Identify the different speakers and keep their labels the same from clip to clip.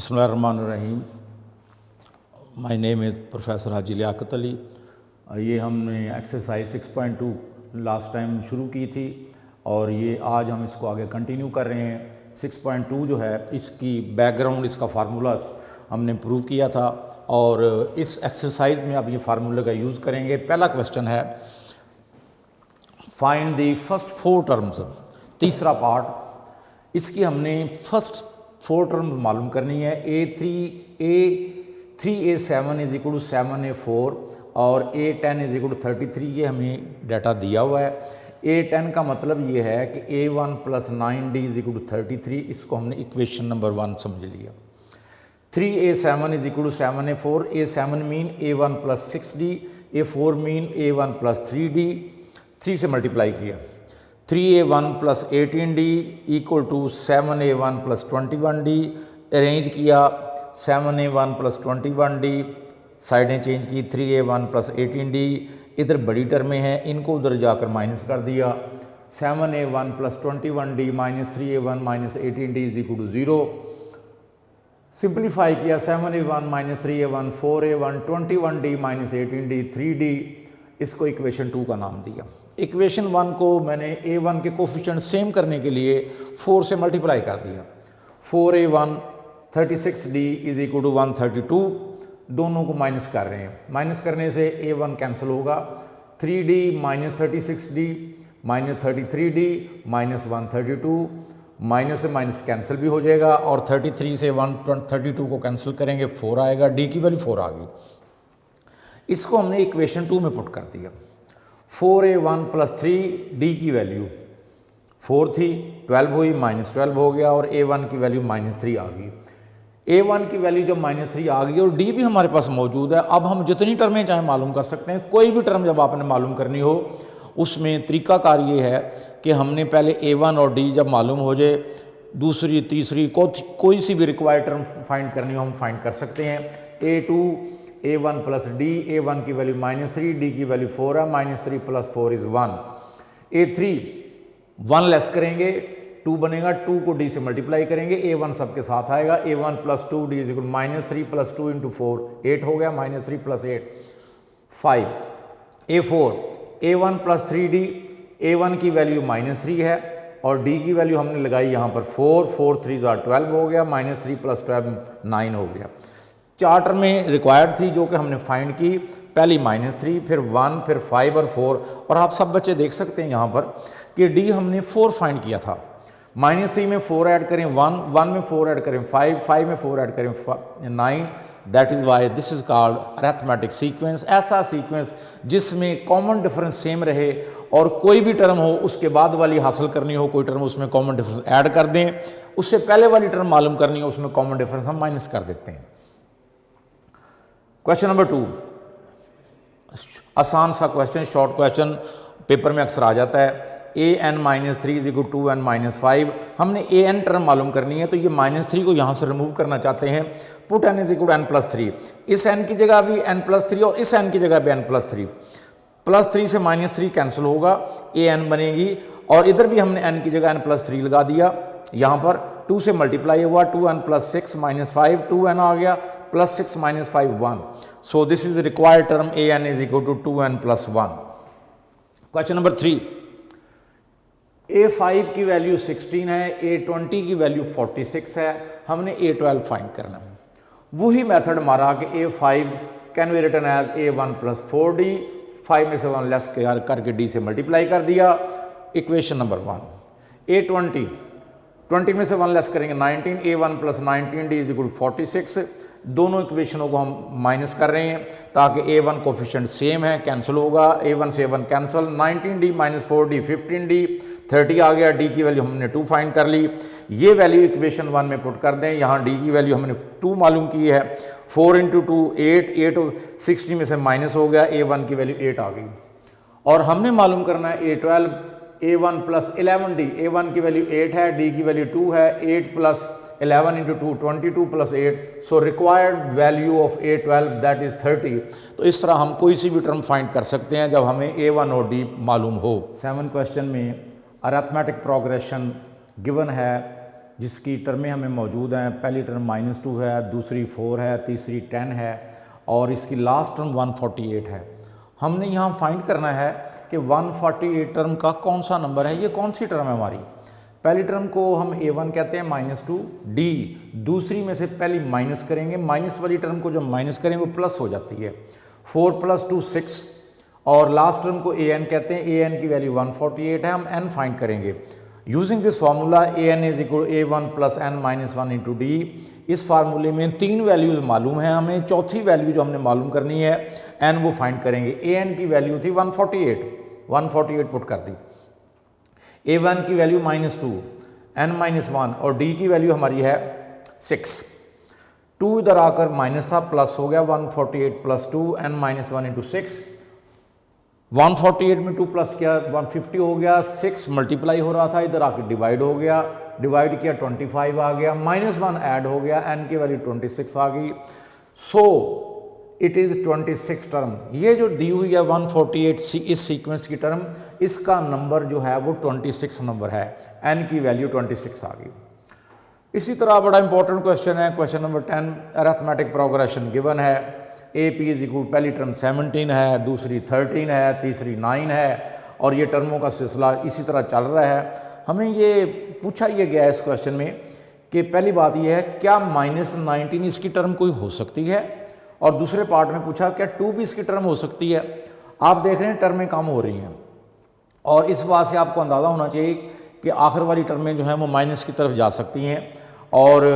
Speaker 1: बिस्मिल्लाहिर्रहमानिर्रहीम। My name is professor हाजी लियाकत अली। ये हमने एक्सरसाइज 6.2 लास्ट टाइम शुरू की थी और ये आज हम इसको आगे कंटिन्यू कर रहे हैं। 6.2 जो है इसकी बैकग्राउंड, इसका फार्मूला हमने प्रूव किया था और इस एक्सरसाइज में अब ये फार्मूले का यूज़ करेंगे। पहला क्वेश्चन है फाइंड द फर्स्ट 4 टर्म्स। तीसरा पार्ट, इसकी हमने फर्स्ट 4 टर्म मालूम करनी है। A3A7 is equal to 7A4 और A10 इज इक्वल टू 33। ये हमें डाटा दिया हुआ है। A10 का मतलब ये है कि A1 plus 9D is equal to 33। इसको हमने इक्वेशन नंबर 1 समझ लिया। 3A7 is equal to 7A4। A7 mean A1 plus 6D, A4 mean A1 plus 3D। 3 से मल्टीप्लाई किया। 3A1 plus 18D equal to 7A1 plus 21D। Arrange किया 7A1 plus 21D, साइडें change की। 3A1 plus 18D इधर बड़ी टर्में हैं, इनको उधर जाकर माइनस कर दिया। 7A1 plus 21D minus 3A1 minus 18D is equal to 0। Simplify किया 7A1 minus 3A1 4A1 21D minus 18D 3D। इसको इक्वेशन 2 का नाम दिया। इक्वेशन 1 को मैंने A1 के कोफिशिएंट सेम करने के लिए 4 से मल्टीप्लाई कर दिया। 4A1 36D is equal to 132। दोनों को माइनस कर रहे हैं। माइनस करने से A1 कैंसिल होगा। 3D minus 36D minus 33D minus 132। Minus से माइनस कैंसिल भी हो जाएगा और 33 से 132 को कैंसिल करेंगे, 4 आएगा। D की वैल्यू 4 आ गई। इसको हमने इक्वेशन 2 में पुट कर दिया। 4A1 प्लस 3D की वैल्यू 4 थी, 12 हुई, माइनस 12 हो गया और A1 की वैल्यू माइनस 3 आ गई। A1 की वैल्यू जब माइनस 3 आ गई और D भी हमारे पास मौजूद है, अब हम जितनी टर्में चाहे मालूम कर सकते हैं। कोई भी टर्म जब आपने मालूम करनी हो उसमें तरीकाकार ये है कि हमने पहले A1 और D जब मालूम हो जाए, दूसरी तीसरी कोई सी भी रिक्वायर्ड टर्म फाइंड करनी हो हम फाइंड कर सकते हैं। A2 A1 plus D, A1 की वैल्यू माइनस 3, D की वैल्यू 4 है, minus 3 plus 4 is 1। A3 1 less करेंगे 2 बनेगा, 2 को D से मल्टीप्लाई करेंगे, A1 सबके साथ आएगा। A1 plus 2D is equal minus 3 plus 2 into 4 8 हो गया, minus 3 plus 8 5। A4 A1 plus 3D, A1 की वैल्यू माइनस 3 है और D की वैल्यू हमने लगाई यहाँ पर 4 4 3 12 हो गया, माइनस 3 प्लस 12 9 हो गया। 4 टर्में रिक्वायर्ड थी जो कि हमने फाइंड की। पहली माइनस 3, फिर 1, फिर 5 और 4। और आप सब बच्चे देख सकते हैं यहाँ पर कि D हमने 4 फाइंड किया था। माइनस 3 में 4 ऐड करें 1, 1 में 4 ऐड करें 5, 5 में 4 ऐड करें 9। That is why this is called arithmetic sequence. ऐसा सीक्वेंस जिसमें कॉमन डिफरेंस सेम रहे और कोई भी टर्म हो उसके बाद वाली हासिल करनी हो, कोई टर्म उसमें कॉमन डिफरेंस ऐड कर दें, उससे पहले वाली टर्म मालूम करनी हो उसमें कॉमन डिफरेंस हम माइनस कर देते हैं। क्वेश्चन नंबर 2, आसान सा क्वेश्चन, शॉर्ट क्वेश्चन, पेपर में अक्सर आ जाता है। an minus 3 is equal to n minus 5। हमने an टर्म मालूम करनी है तो ये माइनस 3 को यहाँ से रिमूव करना चाहते हैं। Put n is equal to n plus 3। इस n की जगह भी n प्लस 3 और इस n की जगह भी n प्लस 3। प्लस 3 से माइनस 3 कैंसिल होगा, an बनेगी और इधर भी हमने n की जगह n प्लस 3 लगा दिया। यहाँ पर 2 से मल्टीप्लाई हुआ, 2n प्लस 6 माइनस 5, 2n आ गया, plus 6 minus 5 1। So this is required term an is equal to 2n plus 1। Question number 3, A5 की वैल्यू 16 है, A20 की वैल्यू 46 है, हमने A12 फाइंड करना है। वही मेथड हमारा कि A5 can be written as A1 plus 4D, 5 में से 1 लेस करके D से मल्टीप्लाई कर दिया। Equation number 1। A20 20 में से 1 लेस करेंगे 19, A1 plus 19D is equal 46। दोनों इक्वेशनों को हम माइनस कर रहे हैं ताकि A1 कोफिशिएंट सेम है, कैंसिल होगा, A1 से A1 cancel. 19D minus 4D 15D, 30 आ गया। D की वैल्यू हमने 2 फाइंड कर ली। ये वैल्यू इक्वेशन 1 में पुट कर दें। यहाँ D की वैल्यू हमने 2 मालूम की है। 4 इंटू 2 8, 8 60 में से माइनस हो गया, A1 की वैल्यू 8 आ गई। और हमने मालूम करना है A12 A1 plus 11D। A1 की वैल्यू 8 है, D की वैल्यू 2 है। 8 plus 11 into 2 22 plus 8। So required value of A12 that is 30। तो इस तरह हम कोई सी भी टर्म फाइंड कर सकते हैं जब हमें A1 और D मालूम हो। 7 क्वेश्चन में अरिथमेटिक प्रोग्रेशन गिवन है जिसकी टर्में हमें मौजूद हैं। पहली टर्म -2 है, दूसरी 4 है, तीसरी 10 है और इसकी लास्ट टर्म 148 है। हमने यहाँ फाइंड करना है कि 148 टर्म का कौन सा नंबर है, ये कौन सी टर्म है हमारी। पहली टर्म को हम A1 कहते हैं -2, D दूसरी में से पहली माइनस करेंगे, माइनस वाली टर्म को जब माइनस करें वो प्लस हो जाती है। 4 + 2 6 और लास्ट टर्म को AN कहते हैं। AN की वैल्यू 148 है। हम N फाइंड करेंगे using this formula AN = A1 + N - 1 × D। इस फार्मूले में 3 वैल्यूज़ मालूम है, हमें चौथी वैल्यू जो हमने मालूम करनी है N वो फाइंड करेंगे। AN की वैल्यू थी 148 पुट कर दी। A1 की वैल्यू -2, N - 1 और D की वैल्यू हमारी है 6। 2 इधर आकर माइनस था, प्लस हो गया। 148 + 2 N - 1 × 6। 148 में 2 प्लस किया 150 हो गया। 6 मल्टीप्लाई हो रहा था, इधर आके डिवाइड हो गया, डिवाइड किया 25 आ गया, -1 ऐड हो गया, n की वैल्यू 26 आ गई। So it is 26 term. ये जो दी हुई है 148 इस सीक्वेंस की टर्म, इसका नंबर जो है वो 26 नंबर है, n की वैल्यू 26 आ गई। इसी तरह बड़ा इंपॉर्टेंट क्वेश्चन है, question number 10। Arithmetic progression given है। AP = पहली टर्म 17 है, दूसरी 13 है, तीसरी 9 है और ये टर्मों का सिलसिला इसी तरह चल रहा है। हमें ये पूछा ये गया है इस क्वेश्चन में कि पहली बात ये है, क्या -19 इसकी टर्म कोई हो सकती है, और दूसरे पार्ट में पूछा क्या 2 भी इसकी टर्म हो सकती है। आप देख रहे हैं टर्में कम हो रही हैं और इस बात से आपको अंदाज़ा होना चाहिए कि आखिर वाली टर्में जो हैं वो माइनस की तरफ जा सकती हैं। और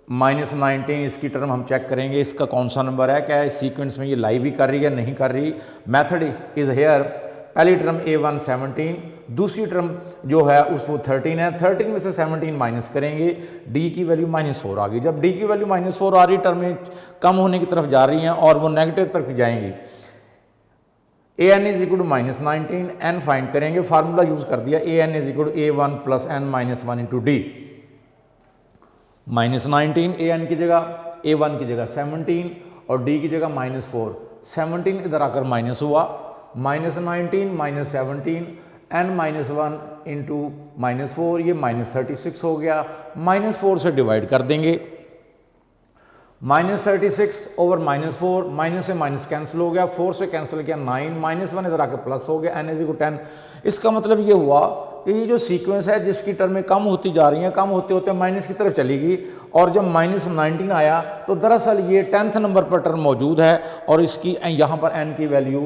Speaker 1: -19 इसकी टर्म हम चेक करेंगे इसका कौन सा नंबर है, क्या इस सीक्वेंस में ये लाई भी कर रही है नहीं कर रही। Method is here. पहली टर्म A1 17, दूसरी टर्म जो है उसको 13 है। 13 में से 17 माइनस करेंगे, D की वैल्यू -4 आ गई। जब D की वैल्यू -4 आ रही, टर्में कम होने की तरफ जा रही हैं और वो नेगेटिव तरफ जाएंगी। AN = -19, N फाइंड करेंगे, फार्मूला यूज़ कर दिया। AN = A1 + N - 1 × D। -19 AN की जगह, A1 की जगह 17 और D की जगह -4। 17 इधर आकर माइनस हुआ, -19 - 17 N - 1 × -4, ये -36 हो गया। -4 से डिवाइड कर देंगे, -36 / -4, माइनस से माइनस कैंसिल हो गया, 4 से कैंसिल किया 9, -1 इधर आके प्लस हो गया। N = 10। इसका मतलब ये हुआ कि ये जो सीक्वेंस है जिसकी टर्में कम होती जा रही हैं, कम होते होते माइनस की तरफ चलेगी और जब -19 आया तो दरअसल ये 10th नंबर पर टर्म मौजूद है और इसकी यहाँ पर n की वैल्यू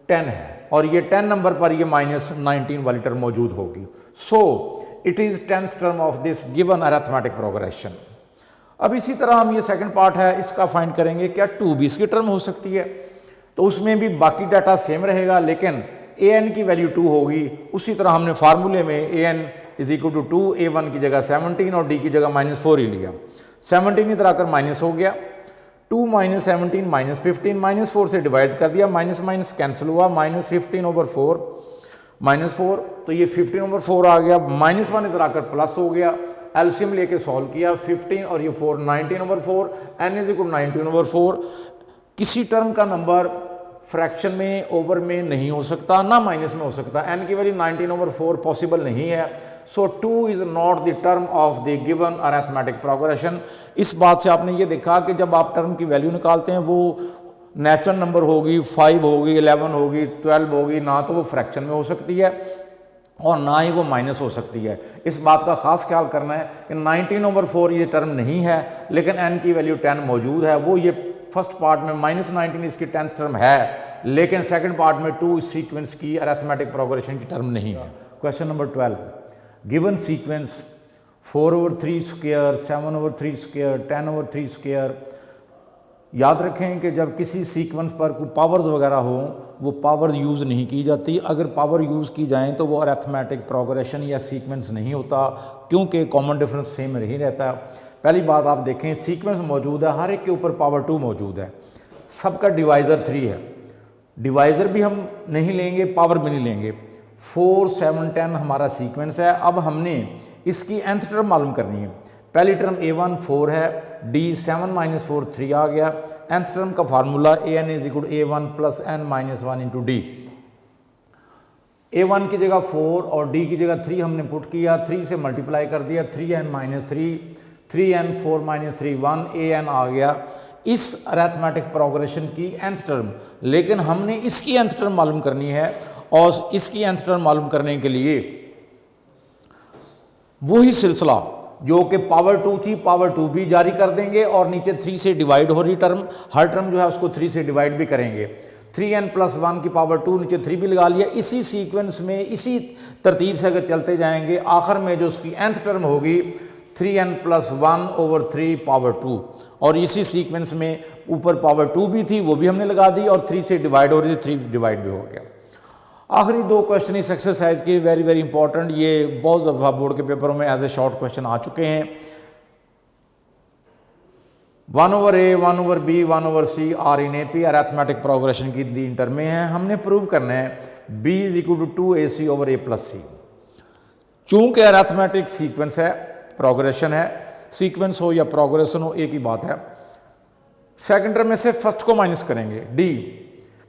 Speaker 1: 10 है और ये 10 नंबर पर ये -19 वाली टर्म मौजूद होगी। So it is 10th term of this given arithmetic progression. अब इसी तरह हम ये सेकंड पार्ट है इसका फाइंड करेंगे, क्या 2 भी इसकी टर्म हो सकती है। तो उसमें भी बाकी डाटा सेम रहेगा लेकिन AN की वैल्यू 2 होगी। उसी तरह हमने फार्मूले में AN = 2, A1 की जगह 17 और D की जगह -4 ही लिया। 17 इधर आकर माइनस हो गया, 2 - 17 -15, -4 से डिवाइड कर दिया, माइनस कैंसिल हुआ, -15/4 -4, तो ये 15/4 आ गया। -1 इधर आकर प्लस हो गया, एलसीएम लेके सॉल्व किया, 15 और ये 4 19/4, N = 19/4। किसी टर्म का नंबर फ्रैक्शन में ओवर में नहीं हो सकता, ना माइनस में हो सकता। N की वैल्यू 19/4 पॉसिबल नहीं है। सो 2 is not the term of the given arithmetic progression. इस बात से आपने ये देखा कि जब आप टर्म की वैल्यू निकालते हैं वो नेचुरल नंबर होगी, 5 होगी, 11 होगी, 12 होगी, ना तो वो फ्रैक्शन में हो सकती है और ना ही वो माइनस हो सकती है। इस बात का खास ख्याल करना है कि 19/4 ये टर्म नहीं है लेकिन n की वैल्यू 10 मौजूद है। वो ये फर्स्ट पार्ट में -19 इसकी 10th टर्म है लेकिन सेकंड पार्ट में 2 इस सीक्वेंस की अरिथमेटिक प्रोग्रेशन की टर्म नहीं है। Question number 12, given sequence 4/3², 7/3², 10/3²। याद रखें कि जब किसी सीक्वेंस पर कोई पावर्स वगैरह हो वो पावर यूज़ नहीं की जाती। अगर पावर यूज़ की जाएँ तो वो अरिथमेटिक प्रोग्रेशन या सीक्वेंस नहीं होता क्योंकि कॉमन डिफरेंस सेम नहीं रहता। पहली बात आप देखें, सीक्वेंस मौजूद है, हर एक के ऊपर पावर 2 मौजूद है, सबका डिवाइज़र 3 है। डिवाइज़र भी हम नहीं लेंगे, पावर भी नहीं लेंगे। 4, 7, 10 हमारा सीक्वेंस है। अब हमने इसकी nth टर्म मालूम करनी है। पहली टर्म A1 4 है, D 7 - 4 3 आ गया। nth टर्म का formula AN = A1 + N - 1 × D। A1 की जगह 4 और D की जगह 3 हमने पुट किया, 3 से मल्टीप्लाई कर दिया, 3n minus 3n 4 minus 3 1 an आ गया इस अरिथमेटिक प्रोग्रेशन की nth टर्म। लेकिन हमने इसकी nth टर्म मालूम करनी है और इसकी nth टर्म मालूम करने के लिए वही सिलसिला जो कि पावर 2 थी पावर 2 भी जारी कर देंगे और नीचे 3 से डिवाइड हो रही टर्म, हर टर्म जो है उसको 3 से डिवाइड भी करेंगे। 3n प्लस 1 की पावर 2 नीचे 3 भी लगा लिया। इसी सीक्वेंस में इसी तरतीब से अगर चलते जाएंगे आखिर में जो उसकी nth टर्म होगी 3n प्लस 1 ओवर 3 पावर 2 और इसी सीक्वेंस में ऊपर पावर 2 भी थी वो भी हमने लगा दी और 3 से डिवाइड हो रही थी 3 डिवाइड भी हो गया। आखिरी 2 क्वेश्चन इस एक्सरसाइज के वेरी वेरी इंपॉर्टेंट, ये बहुत दफ़ा बोर्ड के पेपरों में एज ए शॉर्ट क्वेश्चन आ चुके हैं। 1 over A 1 over B 1 over C are in A P arithmetic progression की 3 टर्में हैं। हमने प्रूव करना है b is equal to 2ac over a plus C. चूंकि अरिथमेटिक सीक्वेंस है, प्रोग्रेशन है, सीक्वेंस हो या प्रोग्रेशन हो एक ही बात है। सेकंड टर्म में से फर्स्ट को माइनस करेंगे d,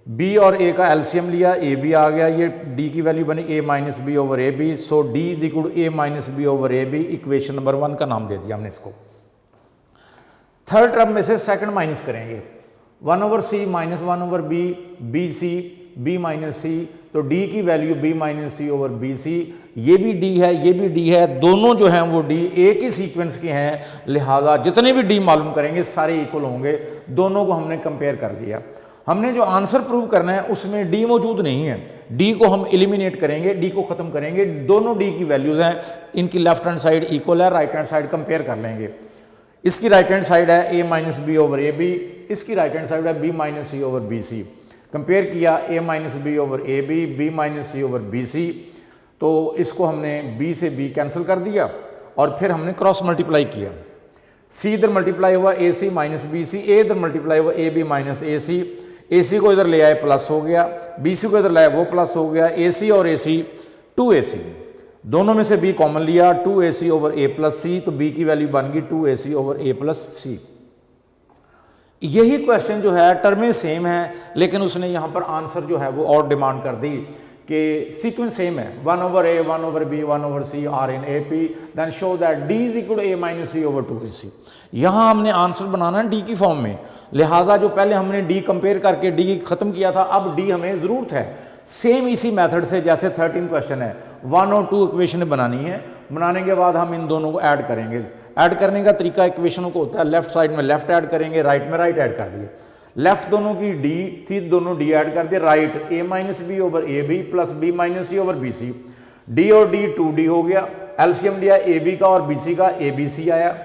Speaker 1: b और a का एलसीएम लिया, a b आ गया, ये d की वैल्यू बनी a minus B over A B. So d is equal to a minus B over A B, equation number 1 का नाम दे दिया हमने इसको। थर्ड टर्म में से सेकंड माइनस करेंगे 1 over C minus 1 over B, B C B minus C, तो d की value b minus C over B C. ये भी d है ये भी d है, दोनों जो हैं वो d एक ही सीक्वेंस के हैं, लिहाजा जितने भी d मालूम करेंगे सारे इक्वल होंगे। दोनों को हमने कंपेयर कर दिया। हमने जो आंसर प्रूव करना है उसमें d मौजूद नहीं है, d को हम एलिमिनेट करेंगे, d को ख़त्म करेंगे। दोनों d की वैल्यूज़ हैं, इनकी लेफ्ट हैंड साइड इक्वल है, राइट हैंड साइड कंपेयर कर लेंगे। इसकी राइट हैंड साइड है a minus B over A B, इसकी राइट हैंड साइड है b minus C over B C. Compare किया a minus B over A B, b minus C over B C, तो इसको हमने b से b cancel कर दिया और फिर हमने क्रॉस मल्टीप्लाई किया। c इधर मल्टीप्लाई हुआ ए C minus B C, a इधर मल्टीप्लाई हुआ ए बी माइनस ए सी, ए सी को इधर ले आए प्लस हो गया, बी सी को इधर लाया वो प्लस हो गया, ए सी और ए सी 2ac, दोनों में से b कॉमन लिया 2ac ओवर a प्लस सी, तो b की वैल्यू बन गई 2ac ओवर a प्लस सी। यही क्वेश्चन जो है टर्में सेम है लेकिन उसने यहाँ पर आंसर जो है वो और डिमांड कर दी कि सीक्वेंस सेम है 1 over a 1 over b 1 over c are in A P, then show that d is equal to a minus C over 2ac। यहाँ हमने आंसर बनाना है d की फॉर्म में, लिहाजा जो पहले हमने d कंपेयर करके d खत्म किया था अब d हमें ज़रूरत है सेम इसी मेथड से जैसे 13 क्वेश्चन है 1 और 2 इक्वेशन बनानी है। बनाने के बाद हम इन दोनों को ऐड करेंगे। ऐड करने का तरीका इक्वेशनों को होता है लेफ्ट साइड में लेफ्ट ऐड करेंगे, राइट में राइट ऐड कर दिए। लेफ्ट दोनों की d थी, दोनों d ऐड कर दिए, right a minus B over A B plus b minus C over B C. d और d 2d हो गया, एलसीएम लिया ए बी का और बी सी का, ए बी सी आया,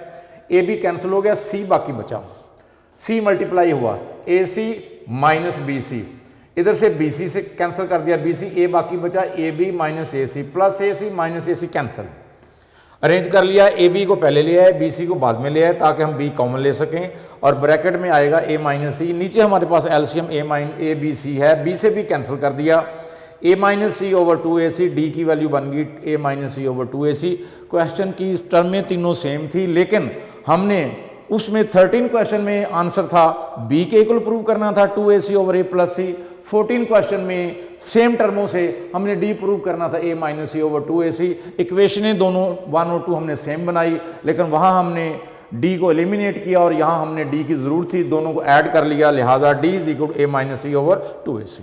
Speaker 1: ए बी कैंसिल हो गया, c बाकी बचा, c मल्टीप्लाई हुआ ए सी माइनस बी सी, इधर से बी सी से कैंसिल कर दिया बी सी, ए बाकी बचा A B minus A C plus A C minus A C cancel. Arrange कर लिया, ए बी को पहले ले आए बी सी को बाद में ले आए ताकि हम बी कॉमन ले सकें और ब्रैकेट में आएगा ए माइनस सी। नीचे हमारे पास एलसीएम ए बी सी है, बी से भी कैंसिल कर दिया, ए minus C over 2ac, D की वैल्यू बन गई ए minus C over 2ac। Question की टर्में तीनों सेम थी लेकिन हमने उसमें 13 क्वेश्चन में आंसर था बी के इक्वल प्रूव करना था 2ac ओवर ए प्लस सी। 14 क्वेश्चन में सेम टर्मों से हमने डी प्रूव करना था ए माइनस सी ओवर 2ac। इक्वेशनें दोनों 1 और 2 हमने सेम बनाई लेकिन वहाँ हमने डी को एलिमिनेट किया और यहाँ हमने डी की ज़रूरत थी, दोनों को ऐड कर लिया, लिहाजा D is equal A minus C over 2ac।